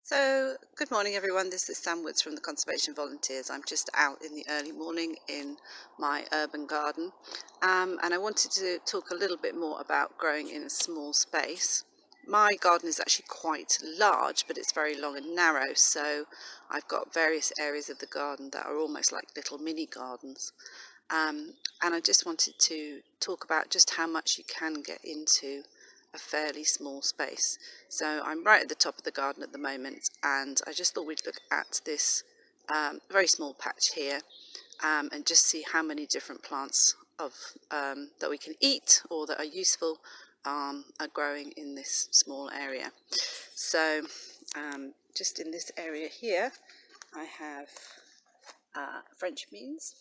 So, good morning everyone. This is Sam Woods from the Conservation Volunteers. I'm just out in the early morning in my urban garden, and I wanted to talk a little bit more about growing in a small space. My garden is actually quite large, but it's very long and narrow, so I've got various areas of the garden that are almost like little mini gardens. And I just wanted to talk about just how much you can get into a fairly small space. So I'm right at the top of the garden at the moment, and I just thought we'd look at this very small patch here, and just see how many different plants that we can eat or that are useful are growing in this small area. So just in this area here I have French beans.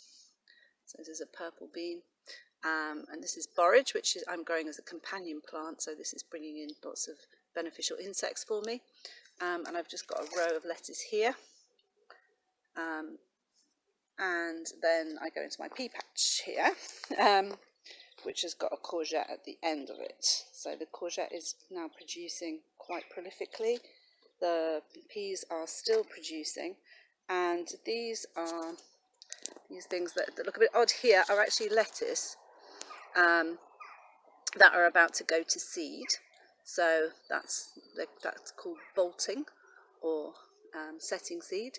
So this is a purple bean, and this is borage, which I'm growing as a companion plant, so this is bringing in lots of beneficial insects for me. And I've just got a row of lettuce here, and then I go into my pea patch here, which has got a courgette at the end of it. So the courgette is now producing quite prolifically. The peas are still producing, and these things that look a bit odd here are actually lettuce that are about to go to seed. So that's called bolting or setting seed.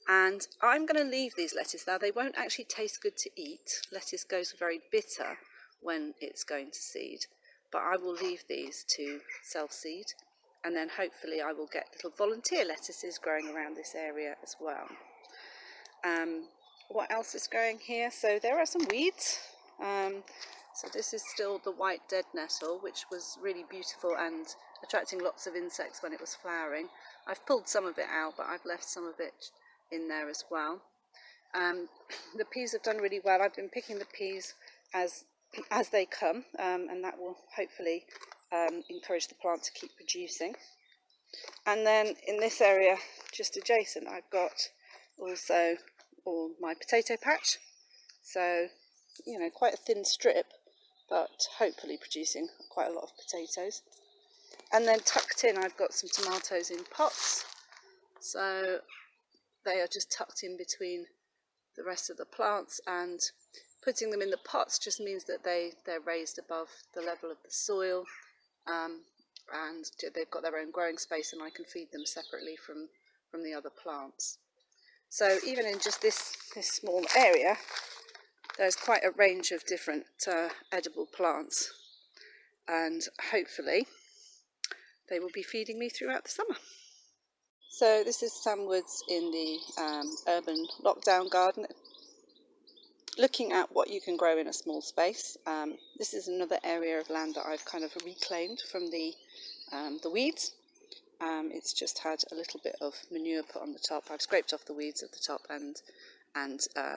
And I'm going to leave these lettuce now. They won't actually taste good to eat. Lettuce goes very bitter when it's going to seed, but I will leave these to self-seed, and then hopefully I will get little volunteer lettuces growing around this area as well. What else is growing here? So there are some weeds. So this is still the white dead nettle, which was really beautiful and attracting lots of insects when it was flowering. I've pulled some of it out, but I've left some of it in there as well. The peas have done really well. I've been picking the peas as they come, and that will hopefully encourage the plant to keep producing. And then in this area just adjacent, I've got also all my potato patch. So, you know, quite a thin strip, but hopefully producing quite a lot of potatoes. And then tucked in, I've got some tomatoes in pots. So they are just tucked in between the rest of the plants, and putting them in the pots just means that they're raised above the level of the soil, and they've got their own growing space, and I can feed them separately from the other plants. So even in just this small area, there's quite a range of different edible plants, and hopefully they will be feeding me throughout the summer. So this is Sam Woods in the urban lockdown garden, looking at what you can grow in a small space. This is another area of land that I've kind of reclaimed from the weeds. It's just had a little bit of manure put on the top. I've scraped off the weeds at the top, and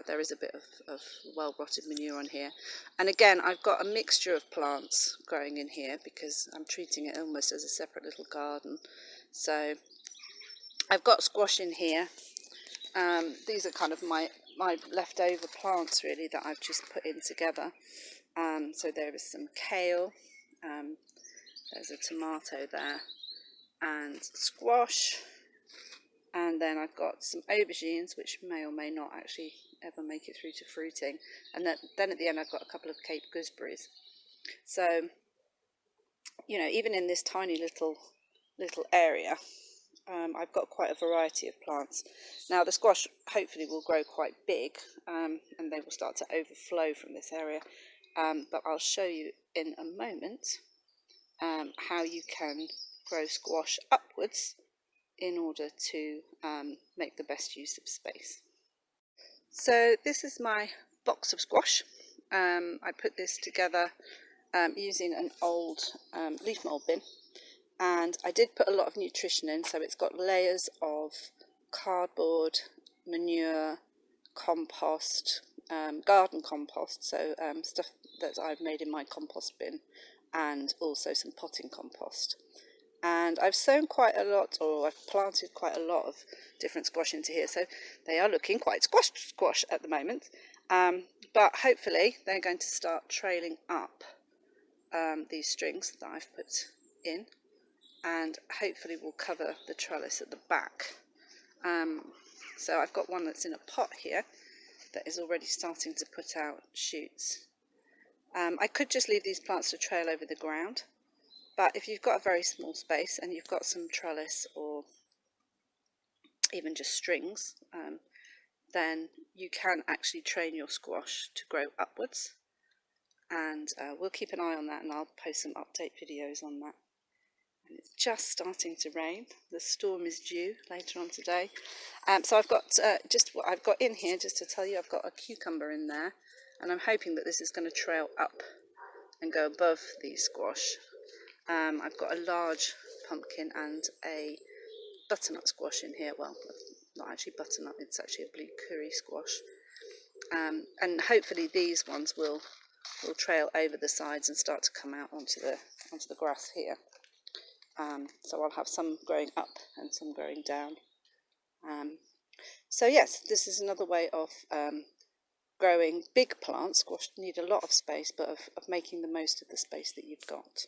there is a bit of well-rotted manure on here. And again, I've got a mixture of plants growing in here because I'm treating it almost as a separate little garden. So I've got squash in here. These are kind of my leftover plants really that I've just put in together. So there is some kale, there's a tomato there, and squash, and then I've got some aubergines which may or may not actually ever make it through to fruiting, and then at the end I've got a couple of Cape gooseberries. So, you know, even in this tiny little area, I've got quite a variety of plants. Now the squash hopefully will grow quite big, and they will start to overflow from this area, but I'll show you in a moment how you can grow squash upwards in order to make the best use of space. So this is my box of squash. I put this together using an old leaf mould bin, and I did put a lot of nutrition in, so it's got layers of cardboard, manure, compost, garden compost, so stuff that I've made in my compost bin, and also some potting compost. And I've sown quite a lot, or I've planted quite a lot of different squash into here, so they are looking quite squash at the moment, but hopefully they're going to start trailing up these strings that I've put in, and hopefully will cover the trellis at the back. So I've got one that's in a pot here that is already starting to put out shoots. I could just leave these plants to trail over the ground, but if you've got a very small space and you've got some trellis or even just strings, then you can actually train your squash to grow upwards, and we'll keep an eye on that, and I'll post some update videos on that. And it's just starting to rain. The storm is due later on today. So I've got just what I've got in here, just to tell you, I've got a cucumber in there, and I'm hoping that this is going to trail up and go above the squash. I've got a large pumpkin and a butternut squash in here. Well, not actually butternut, it's actually a blue curry squash. And hopefully these ones will trail over the sides and start to come out onto the grass here. So I'll have some growing up and some growing down. So yes, this is another way of growing big plants. Squash need a lot of space, but of making the most of the space that you've got.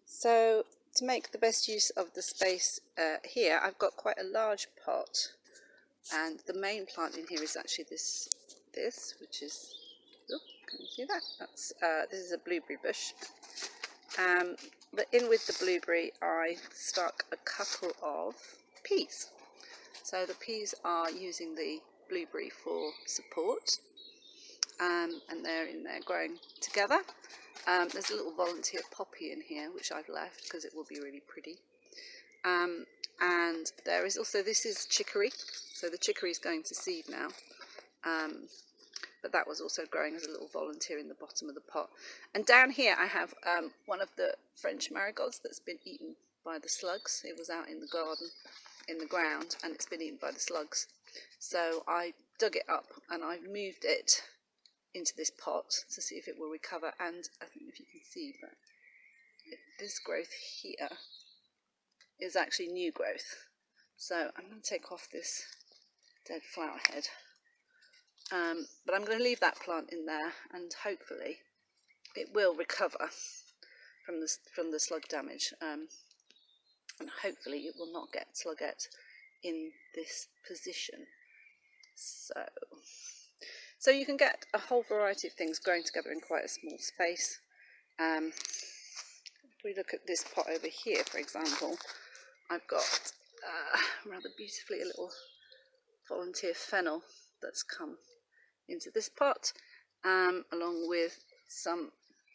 So to make the best use of the space here, I've got quite a large pot, and the main plant in here is actually this which is, oh, can you see that? That's this is a blueberry bush. But in with the blueberry, I stuck a couple of peas. So the peas are using the blueberry for support, and they're in there growing together. There's a little volunteer poppy in here which I've left because it will be really pretty. And there is also, this is chicory, so the chicory is going to seed now. But that was also growing as a little volunteer in the bottom of the pot. And down here I have one of the French marigolds that's been eaten by the slugs. It was out in the garden, in the ground, and it's been eaten by the slugs. So I dug it up and I've moved it into this pot to see if it will recover. And I don't know if you can see, but this growth here is actually new growth. So I'm going to take off this dead flower head. But I'm going to leave that plant in there, and hopefully it will recover from the slug damage, and hopefully it will not get slugette in this position. So you can get a whole variety of things growing together in quite a small space. If we look at this pot over here, for example, I've got rather beautifully a little volunteer fennel that's come into this pot, along with some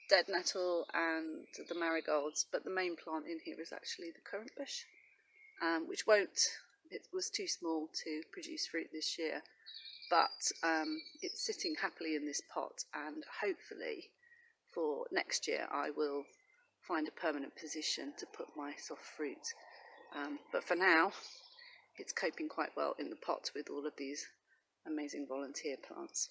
dead nettle and the marigolds, but the main plant in here is actually the currant bush, which it was too small to produce fruit this year, but it's sitting happily in this pot, and hopefully for next year I will find a permanent position to put my soft fruit. But for now it's coping quite well in the pot with all of these amazing volunteer plants.